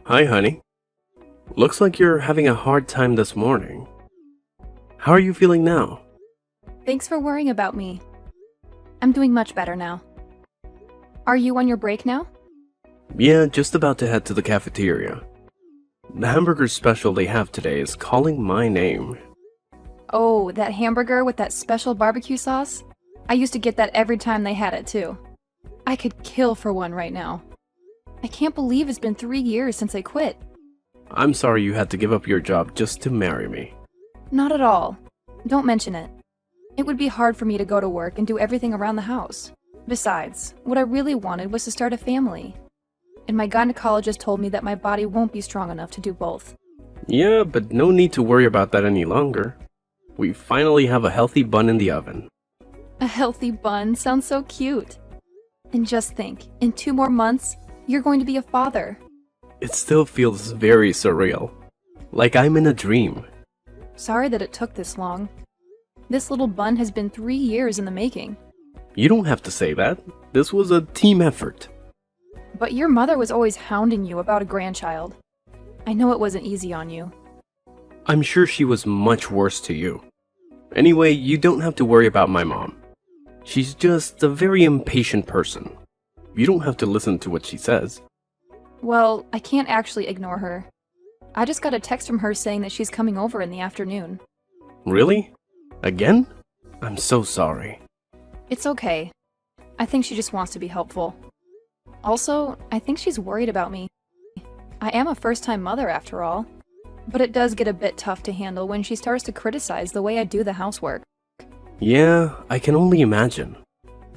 Hi, honey. Looks like you're having a hard time this morning. How are you feeling now? Thanks for worrying about me. I'm doing much better now. Are you on your break now? Yeah, just about to head to the cafeteria. The hamburger special they have today is calling my name. Oh, that hamburger with that special barbecue sauce? I used to get that every time they had it too. I could kill for one right now. I can't believe it's been 3 years since I quit. I'm sorry you had to give up your job just to marry me. Not at all. Don't mention it. It would be hard for me to go to work and do everything around the house. Besides, what I really wanted was to start a family. And my gynecologist told me that my body won't be strong enough to do both. Yeah, but no need to worry about that any longer. We finally have a healthy bun in the oven. A healthy bun sounds so cute. And just think, in 2 more months, you're going to be a father. It still feels very surreal. Like I'm in a dream. Sorry that it took this long. This little bun has been 3 years in the making. You don't have to say that. This was a team effort. But your mother was always hounding you about a grandchild. I know it wasn't easy on you. I'm sure she was much worse to you. Anyway, you don't have to worry about my mom. She's just a very impatient person. You don't have to listen to what she says. Well, I can't actually ignore her. I just got a text from her saying that she's coming over in the afternoon. Really? Again? I'm so sorry. It's okay. I think she just wants to be helpful. Also, I think she's worried about me. I am a first-time mother after all. But it does get a bit tough to handle when she starts to criticize the way I do the housework. Yeah, I can only imagine.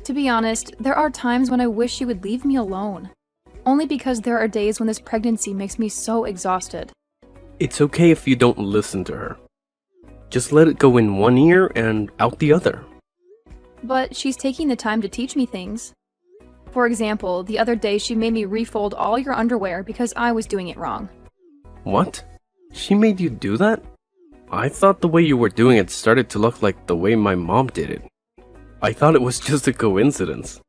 To be honest, there are times when I wish she would leave me alone. Only because there are days when this pregnancy makes me so exhausted. It's okay if you don't listen to her. Just let it go in one ear and out the other. But she's taking the time to teach me things. For example, the other day she made me refold all your underwear because I was doing it wrong. What? She made you do that? I thought the way you were doing it started to look like the way my mom did it. I thought it was just a coincidence.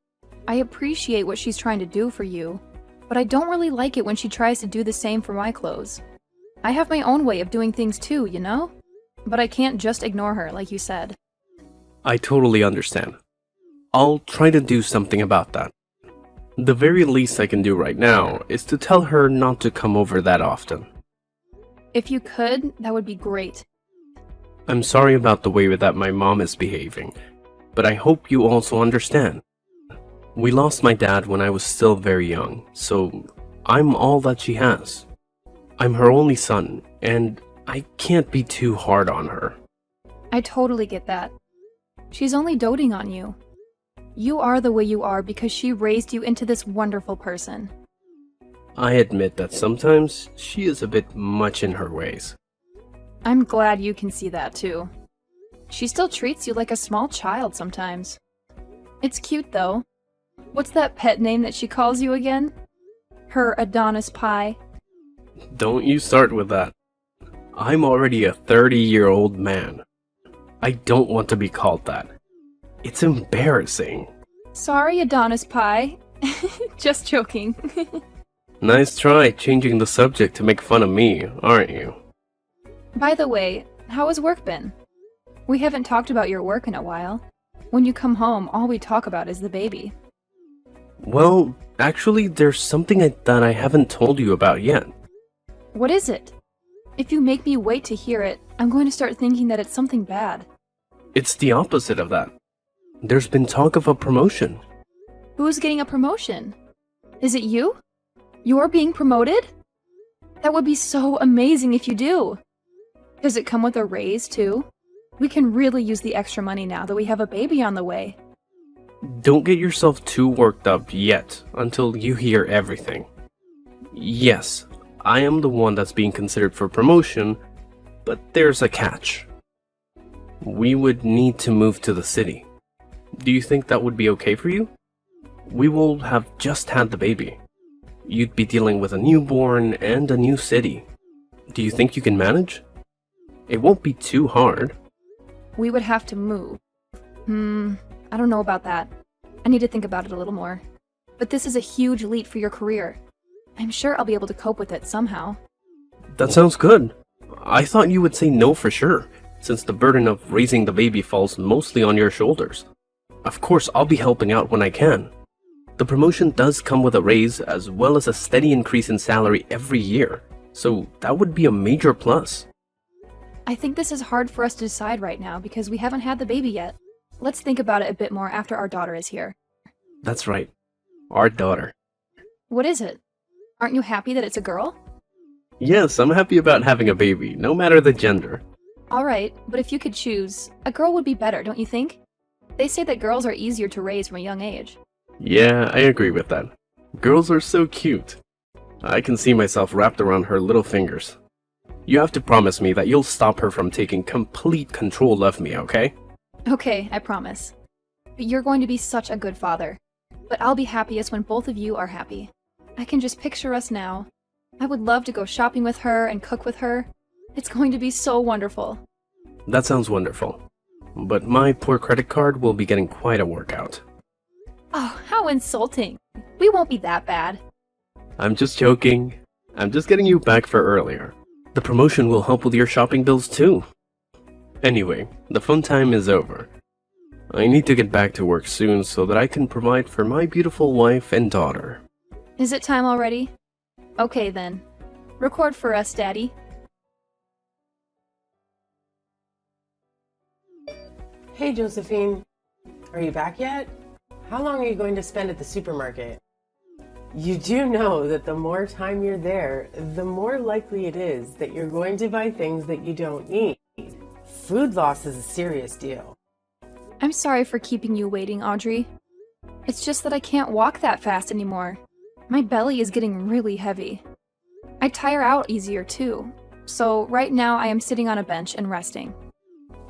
I appreciate what she's trying to do for you, but I don't really like it when she tries to do the same for my clothes. I have my own way of doing things too, you know? But I can't just ignore her, like you said. I totally understand. I'll try to do something about that. The very least I can do right now is to tell her not to come over that often. If you could, that would be great. I'm sorry about the way that my mom is behaving, but I hope you also understand. We lost my dad when I was still very young, so I'm all that she has. I'm her only son, and I can't be too hard on her. I totally get that. She's only doting on you. You are the way you are because she raised you into this wonderful person. I admit that sometimes she is a bit much in her ways. I'm glad you can see that too. She still treats you like a small child sometimes. It's cute though. What's that pet name that she calls you again? Her Adonis pie? Don't you start with that. I'm already a 30-year-old man. I don't want to be called that. It's embarrassing. Sorry, Adonis pie. Just joking. Nice try changing the subject to make fun of me, aren't you? By the way, how has work been? We haven't talked about your work in a while. When you come home, all we talk about is the baby. Well, actually, there's something that I haven't told you about yet. What is it? If you make me wait to hear it, I'm going to start thinking that it's something bad. It's the opposite of that. There's been talk of a promotion. Who's getting a promotion? Is it you? You're being promoted? That would be so amazing if you do. Does it come with a raise, too? We can really use the extra money now that we have a baby on the way. Don't get yourself too worked up yet until you hear everything. Yes, I am the one that's being considered for promotion, but there's a catch. We would need to move to the city. Do you think that would be okay for you? We will have just had the baby. You'd be dealing with a newborn and a new city. Do you think you can manage? It won't be too hard. We would have to move. I don't know about that. I need to think about it a little more. But this is a huge leap for your career. I'm sure I'll be able to cope with it somehow. That sounds good. I thought you would say no for sure, since the burden of raising the baby falls mostly on your shoulders. Of course, I'll be helping out when I can. The promotion does come with a raise as well as a steady increase in salary every year, so that would be a major plus. I think this is hard for us to decide right now because we haven't had the baby yet. Let's think about it a bit more after our daughter is here. That's right. Our daughter. What is it? Aren't you happy that it's a girl? Yes, I'm happy about having a baby, no matter the gender. Alright, but if you could choose, a girl would be better, don't you think? They say that girls are easier to raise from a young age. Yeah, I agree with that. Girls are so cute. I can see myself wrapped around her little fingers. You have to promise me that you'll stop her from taking complete control of me, okay? Okay, I promise. But you're going to be such a good father. But I'll be happiest when both of you are happy. I can just picture us now. I would love to go shopping with her and cook with her. It's going to be so wonderful. That sounds wonderful. But my poor credit card will be getting quite a workout. Oh, how insulting. We won't be that bad. I'm just joking. I'm just getting you back for earlier. The promotion will help with your shopping bills too. Anyway, the fun time is over. I need to get back to work soon so that I can provide for my beautiful wife and daughter. Is it time already? Okay then. Record for us, Daddy. Hey, Josephine. Are you back yet? How long are you going to spend at the supermarket? You do know that the more time you're there, the more likely it is that you're going to buy things that you don't need. Food loss is a serious deal. I'm sorry for keeping you waiting, Audrey. It's just that I can't walk that fast anymore. My belly is getting really heavy. I tire out easier too. So right now I am sitting on a bench and resting.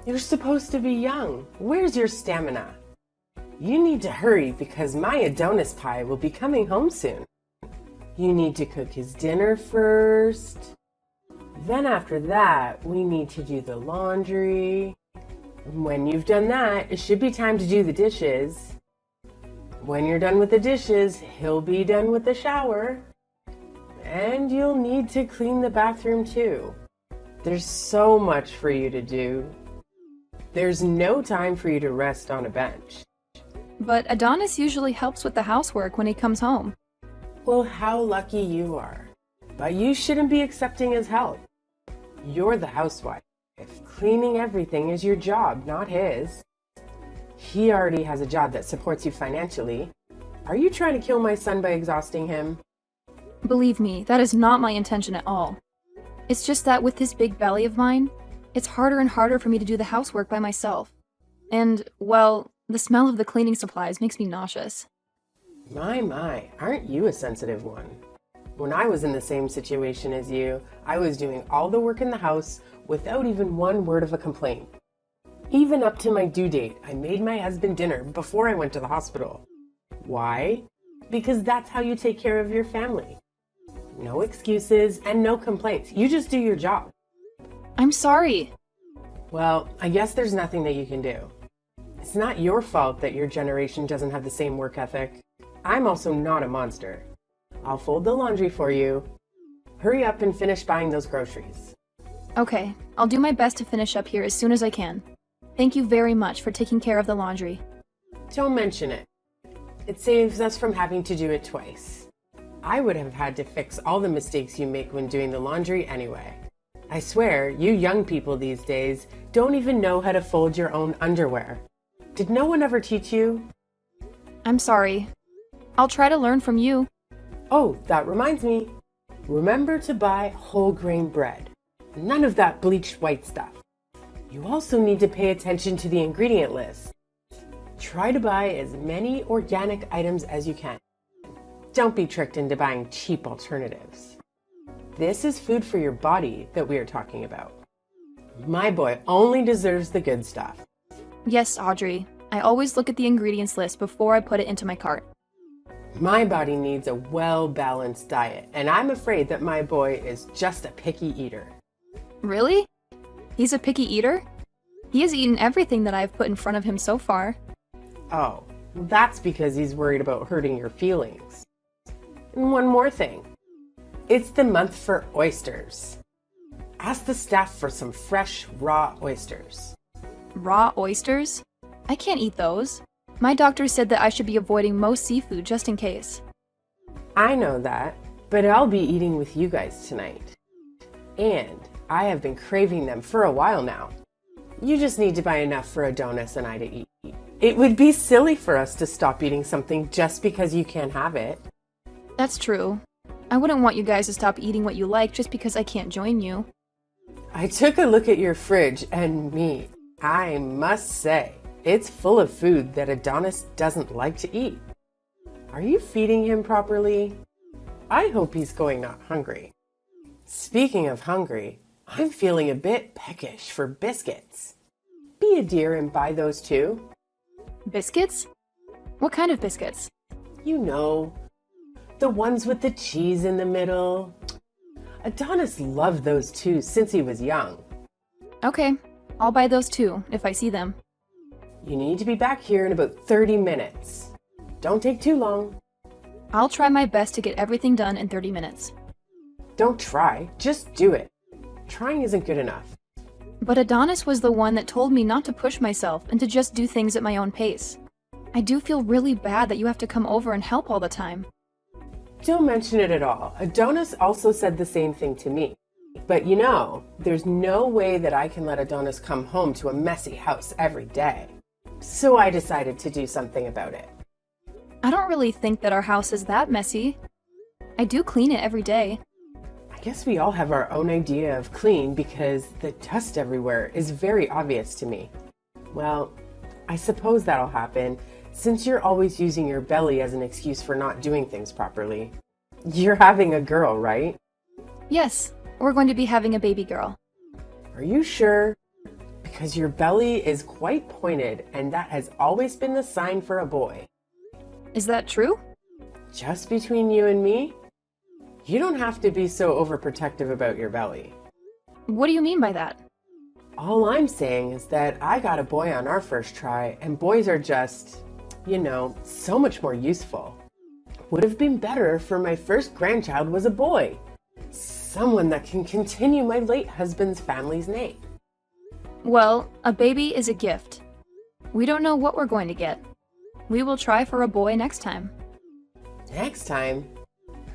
You're supposed to be young. Where's your stamina? You need to hurry because my Adonis pie will be coming home soon. You need to cook his dinner first. Then after that, we need to do the laundry. When you've done that, it should be time to do the dishes. When you're done with the dishes, he'll be done with the shower. And you'll need to clean the bathroom too. There's so much for you to do. There's no time for you to rest on a bench. But Adonis usually helps with the housework when he comes home. Well, how lucky you are. But you shouldn't be accepting his help. You're the housewife. Cleaning everything is your job, not his. He already has a job that supports you financially. Are you trying to kill my son by exhausting him? Believe me, that is not my intention at all. It's just that with this big belly of mine, it's harder and harder for me to do the housework by myself. And, well, the smell of the cleaning supplies makes me nauseous. My, aren't you a sensitive one? When I was in the same situation as you, I was doing all the work in the house without even one word of a complaint. Even up to my due date, I made my husband dinner before I went to the hospital. Why? Because that's how you take care of your family. No excuses and no complaints. You just do your job. I'm sorry. Well, I guess there's nothing that you can do. It's not your fault that your generation doesn't have the same work ethic. I'm also not a monster. I'll fold the laundry for you. Hurry up and finish buying those groceries. Okay, I'll do my best to finish up here as soon as I can. Thank you very much for taking care of the laundry. Don't mention it. It saves us from having to do it twice. I would have had to fix all the mistakes you make when doing the laundry anyway. I swear, you young people these days don't even know how to fold your own underwear. Did no one ever teach you? I'm sorry. I'll try to learn from you. Oh, that reminds me. Remember to buy whole grain bread. None of that bleached white stuff. You also need to pay attention to the ingredient list. Try to buy as many organic items as you can. Don't be tricked into buying cheap alternatives. This is food for your body that we are talking about. My boy only deserves the good stuff. Yes, Audrey. I always look at the ingredients list before I put it into my cart. My body needs a well-balanced diet, and I'm afraid that my boy is just a picky eater. Really? He's a picky eater? He has eaten everything that I've put in front of him so far. Oh, that's because he's worried about hurting your feelings. And one more thing. It's the month for oysters. Ask the staff for some fresh, raw oysters. Raw oysters? I can't eat those. My doctor said that I should be avoiding most seafood just in case. I know that, but I'll be eating with you guys tonight. And I have been craving them for a while now. You just need to buy enough for Adonis and I to eat. It would be silly for us to stop eating something just because you can't have it. That's true. I wouldn't want you guys to stop eating what you like just because I can't join you. I took a look at your fridge and meat. I must say, it's full of food that Adonis doesn't like to eat. Are you feeding him properly? I hope he's going not hungry. Speaking of hungry, I'm feeling a bit peckish for biscuits. Be a dear and buy those too. Biscuits? What kind of biscuits? You know, the ones with the cheese in the middle. Adonis loved those too since he was young. Okay, I'll buy those too, if I see them. You need to be back here in about 30 minutes. Don't take too long. I'll try my best to get everything done in 30 minutes. Don't try, just do it. Trying isn't good enough. But Adonis was the one that told me not to push myself and to just do things at my own pace. I do feel really bad that you have to come over and help all the time. Don't mention it at all. Adonis also said the same thing to me. But you know, there's no way that I can let Adonis come home to a messy house every day. So I decided to do something about it. I don't really think that our house is that messy. I do clean it every day. I guess we all have our own idea of clean because the dust everywhere is very obvious to me. Well, I suppose that'll happen since you're always using your belly as an excuse for not doing things properly. You're having a girl, right? Yes, we're going to be having a baby girl. Are you sure? Because your belly is quite pointed and that has always been the sign for a boy. Is that true? Just between you and me? You don't have to be so overprotective about your belly. What do you mean by that? All I'm saying is that I got a boy on our first try, and boys are just, you know, so much more useful. Would have been better if my first grandchild was a boy. Someone that can continue my late husband's family's name. Well, a baby is a gift. We don't know what we're going to get. We will try for a boy next time. Next time?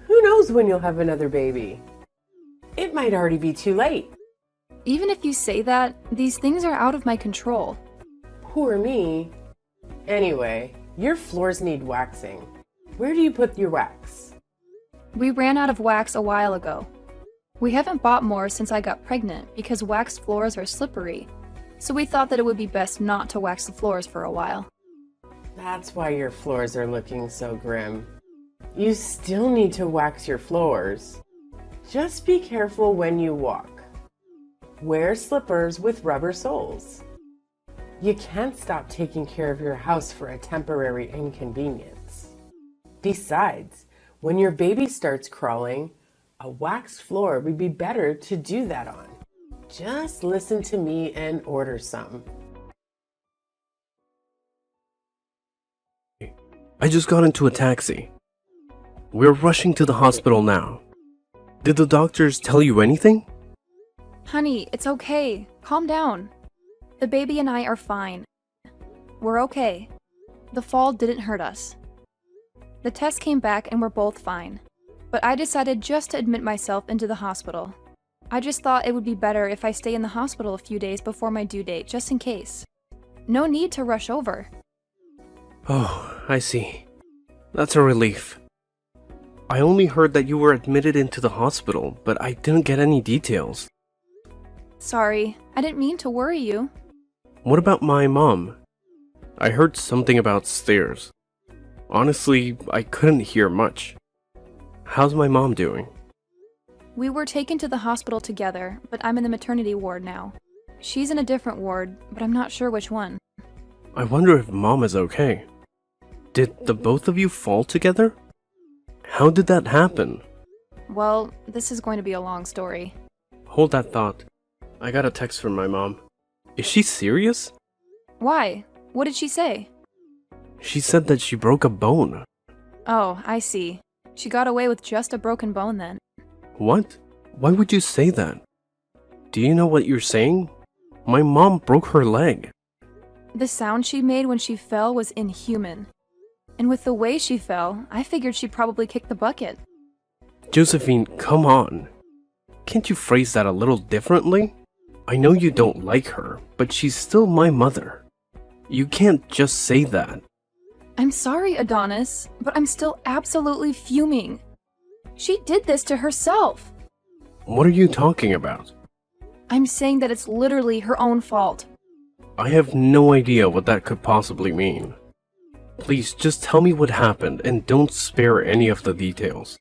Who knows when you'll have another baby? It might already be too late. Even if you say that, these things are out of my control. Poor me. Anyway, your floors need waxing. Where do you put your wax? We ran out of wax a while ago. We haven't bought more since I got pregnant because waxed floors are slippery, so we thought that it would be best not to wax the floors for a while. That's why your floors are looking so grim. You still need to wax your floors. Just be careful when you walk. Wear slippers with rubber soles. You can't stop taking care of your house for a temporary inconvenience. Besides, when your baby starts crawling, a waxed floor would be better to do that on. Just listen to me and order some. I just got into a taxi. We're rushing to the hospital now. Did the doctors tell you anything? Honey, it's okay. Calm down. The baby and I are fine. We're okay. The fall didn't hurt us. The test came back and we're both fine. But I decided just to admit myself into the hospital. I just thought it would be better if I stay in the hospital a few days before my due date, just in case. No need to rush over. Oh, I see. That's a relief. I only heard that you were admitted into the hospital, but I didn't get any details. Sorry, I didn't mean to worry you. What about my mom? I heard something about stairs. Honestly, I couldn't hear much. How's my mom doing? We were taken to the hospital together, but I'm in the maternity ward now. She's in a different ward, but I'm not sure which one. I wonder if mom is okay. Did the both of you fall together? How did that happen? Well, this is going to be a long story. Hold that thought. I got a text from my mom. Is she serious? Why? What did she say? She said that she broke a bone. Oh, I see. She got away with just a broken bone then. What? Why would you say that? Do you know what you're saying? My mom broke her leg. The sound she made when she fell was inhuman. And with the way she fell, I figured she probably kicked the bucket. Josephine, come on. Can't you phrase that a little differently? I know you don't like her, but she's still my mother. You can't just say that. I'm sorry, Adonis, but I'm still absolutely fuming. She did this to herself. What are you talking about? I'm saying that it's literally her own fault. I have no idea what that could possibly mean. Please, just tell me what happened and don't spare any of the details.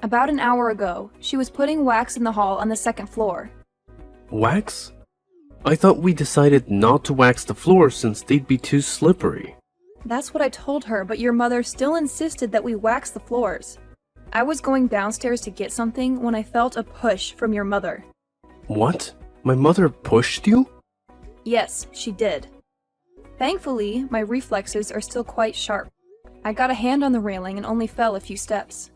About an hour ago, she was putting wax in the hall on the second floor. Wax? I thought we decided not to wax the floors since they'd be too slippery. That's what I told her, but your mother still insisted that we wax the floors. I was going downstairs to get something when I felt a push from your mother. What? My mother pushed you? Yes, she did. Thankfully, my reflexes are still quite sharp. I got a hand on the railing and only fell a few steps.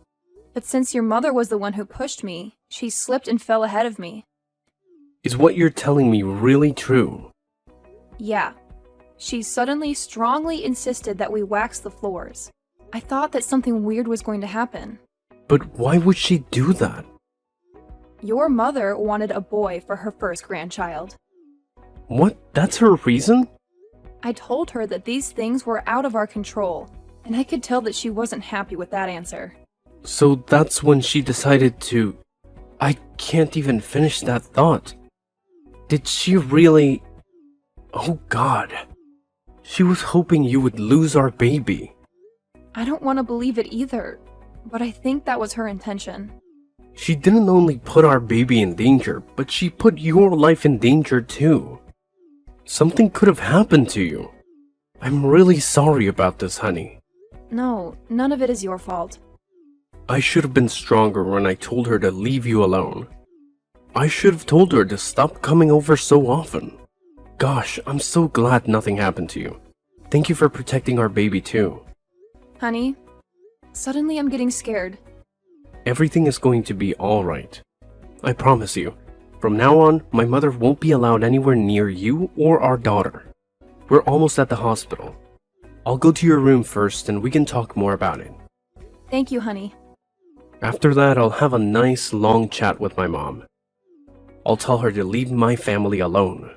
But since your mother was the one who pushed me, she slipped and fell ahead of me. Is what you're telling me really true? Yeah. She suddenly strongly insisted that we wax the floors. I thought that something weird was going to happen. But why would she do that? Your mother wanted a boy for her first grandchild. What? That's her reason? I told her that these things were out of our control, and I could tell that she wasn't happy with that answer. So that's when she decided to... I can't even finish that thought. Did she really... Oh God. She was hoping you would lose our baby. I don't want to believe it either, but I think that was her intention. She didn't only put our baby in danger, but she put your life in danger too. Something could have happened to you. I'm really sorry about this, honey. No, none of it is your fault. I should have been stronger when I told her to leave you alone. I should have told her to stop coming over so often. Gosh, I'm so glad nothing happened to you. Thank you for protecting our baby too. Honey, suddenly I'm getting scared. Everything is going to be alright. I promise you. From now on, my mother won't be allowed anywhere near you or our daughter. We're almost at the hospital. I'll go to your room first and we can talk more about it. Thank you, honey. After that, I'll have a nice long chat with my mom. I'll tell her to leave my family alone.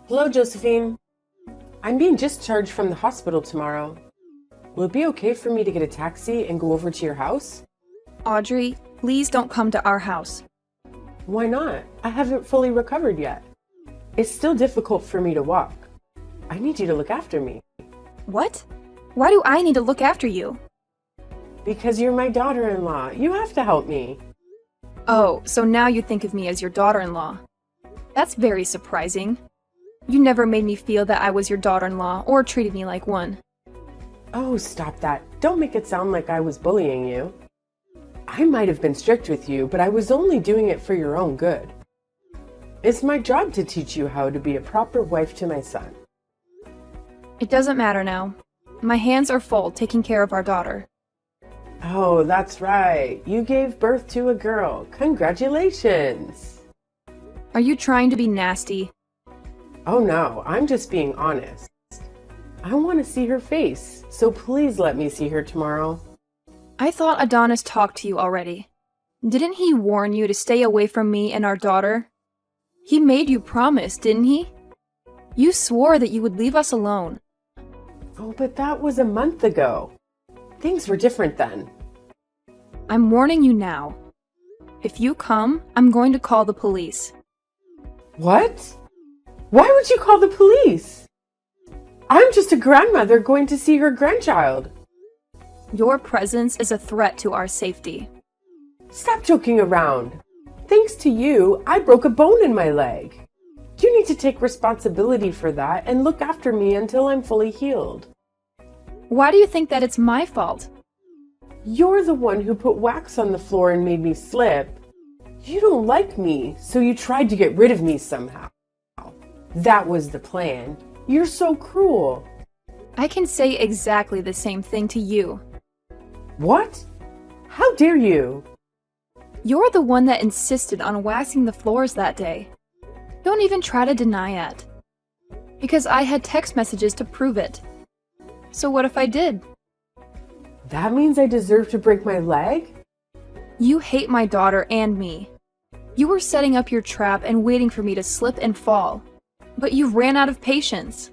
Hello, Josephine. I'm being discharged from the hospital tomorrow. Will it be okay for me to get a taxi and go over to your house? Audrey, please don't come to our house. Why not? I haven't fully recovered yet. It's still difficult for me to walk. I need you to look after me. What? Why do I need to look after you? Because you're my daughter-in-law. You have to help me. Oh, so now you think of me as your daughter-in-law. That's very surprising. You never made me feel that I was your daughter-in-law or treated me like one. Oh, stop that. Don't make it sound like I was bullying you. I might have been strict with you, but I was only doing it for your own good. It's my job to teach you how to be a proper wife to my son. It doesn't matter now. My hands are full taking care of our daughter. Oh, that's right. You gave birth to a girl. Congratulations. Are you trying to be nasty? Oh no, I'm just being honest. I want to see her face, so please let me see her tomorrow. I thought Adonis talked to you already. Didn't he warn you to stay away from me and our daughter? He made you promise, didn't he? You swore that you would leave us alone. Oh, but that was a month ago. Things were different then. I'm warning you now. If you come, I'm going to call the police. What? Why would you call the police? I'm just a grandmother going to see her grandchild. Your presence is a threat to our safety. Stop joking around. Thanks to you, I broke a bone in my leg. You need to take responsibility for that and look after me until I'm fully healed. Why do you think that it's my fault? You're the one who put wax on the floor and made me slip. You don't like me, so you tried to get rid of me somehow. That was the plan. You're so cruel. I can say exactly the same thing to you. What? How dare you? You're the one that insisted on waxing the floors that day. Don't even try to deny it. Because I had text messages to prove it. So what if I did? That means I deserve to break my leg? You hate my daughter and me. You were setting up your trap and waiting for me to slip and fall. But you ran out of patience.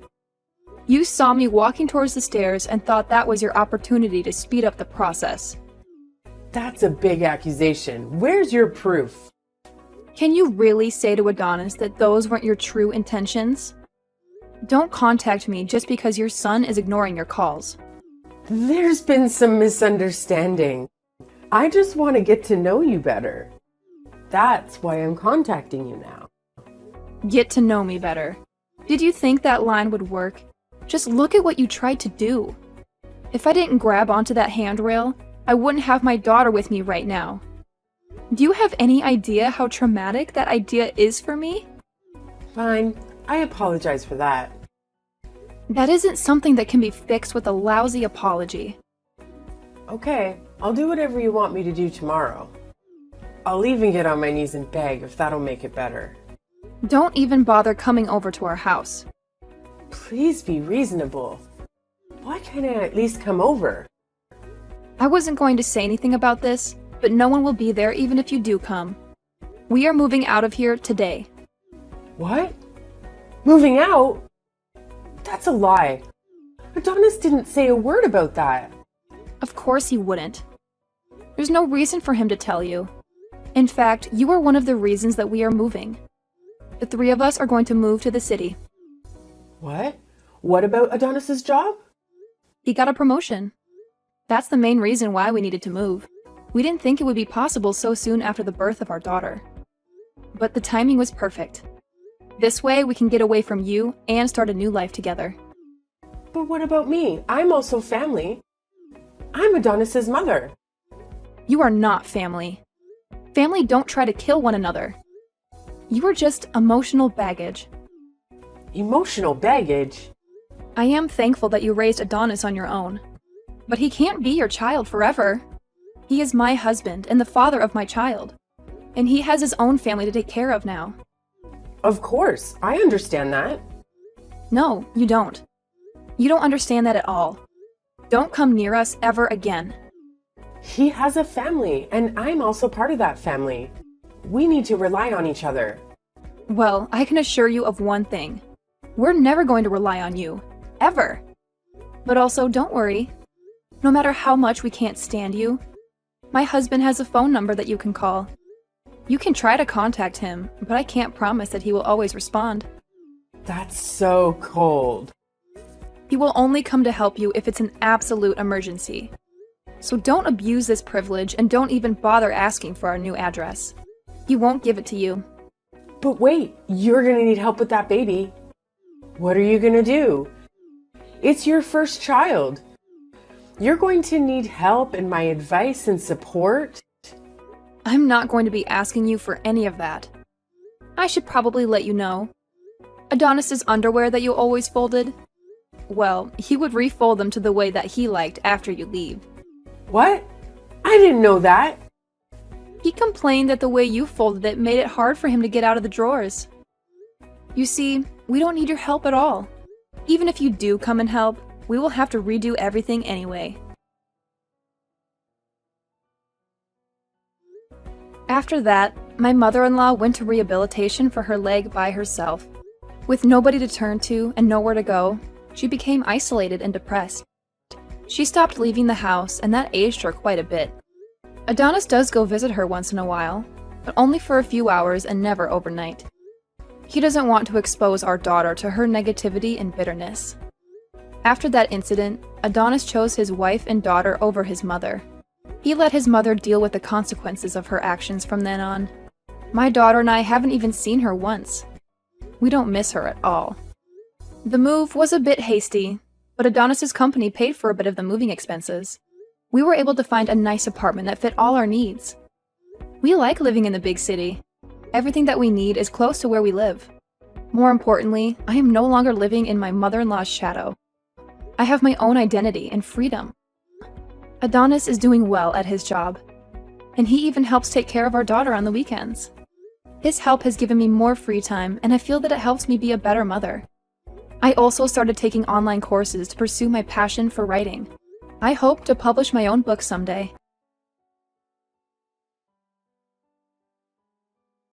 You saw me walking towards the stairs and thought that was your opportunity to speed up the process. That's a big accusation. Where's your proof? Can you really say to Adonis that those weren't your true intentions? Don't contact me just because your son is ignoring your calls. There's been some misunderstanding. I just want to get to know you better. That's why I'm contacting you now. Get to know me better. Did you think that line would work? Just look at what you tried to do. If I didn't grab onto that handrail, I wouldn't have my daughter with me right now. Do you have any idea how traumatic that idea is for me? Fine, I apologize for that. That isn't something that can be fixed with a lousy apology. Okay, I'll do whatever you want me to do tomorrow. I'll even get on my knees and beg if that'll make it better. Don't even bother coming over to our house. Please be reasonable. Why can't I at least come over? I wasn't going to say anything about this, but no one will be there even if you do come. We are moving out of here today. What? Moving out? That's a lie. Adonis didn't say a word about that. Of course he wouldn't. There's no reason for him to tell you. In fact, you are one of the reasons that we are moving. The three of us are going to move to the city. What? What about Adonis's job? He got a promotion. That's the main reason why we needed to move. We didn't think it would be possible so soon after the birth of our daughter. But the timing was perfect. This way we can get away from you and start a new life together. But what about me? I'm also family. I'm Adonis's mother. You are not family. Family don't try to kill one another. You are just emotional baggage. Emotional baggage? I am thankful that you raised Adonis on your own. But he can't be your child forever. He is my husband and the father of my child. And he has his own family to take care of now. Of course, I understand that. No, you don't. You don't understand that at all. Don't come near us ever again. He has a family, and I'm also part of that family. We need to rely on each other. Well, I can assure you of one thing. We're never going to rely on you. Ever. But also, don't worry. No matter how much we can't stand you, my husband has a phone number that you can call. You can try to contact him, but I can't promise that he will always respond. That's so cold. He will only come to help you if it's an absolute emergency. So don't abuse this privilege and don't even bother asking for our new address. He won't give it to you. But wait, you're gonna need help with that baby. What are you gonna do? It's your first child. You're going to need help and my advice and support. I'm not going to be asking you for any of that. I should probably let you know. Adonis's underwear that you always folded? Well, he would refold them to the way that he liked after you leave. What? I didn't know that. He complained that the way you folded it made it hard for him to get out of the drawers. You see, we don't need your help at all. Even if you do come and help, we will have to redo everything anyway. After that, my mother-in-law went to rehabilitation for her leg by herself. With nobody to turn to and nowhere to go, she became isolated and depressed. She stopped leaving the house, and that aged her quite a bit. Adonis does go visit her once in a while, but only for a few hours and never overnight. He doesn't want to expose our daughter to her negativity and bitterness. After that incident, Adonis chose his wife and daughter over his mother. He let his mother deal with the consequences of her actions from then on. My daughter and I haven't even seen her once. We don't miss her at all. The move was a bit hasty, but Adonis's company paid for a bit of the moving expenses. We were able to find a nice apartment that fit all our needs. We like living in the big city. Everything that we need is close to where we live. More importantly, I am no longer living in my mother-in-law's shadow. I have my own identity and freedom. Adonis is doing well at his job, and he even helps take care of our daughter on the weekends. His help has given me more free time, and I feel that it helps me be a better mother. I also started taking online courses to pursue my passion for writing. I hope to publish my own book someday.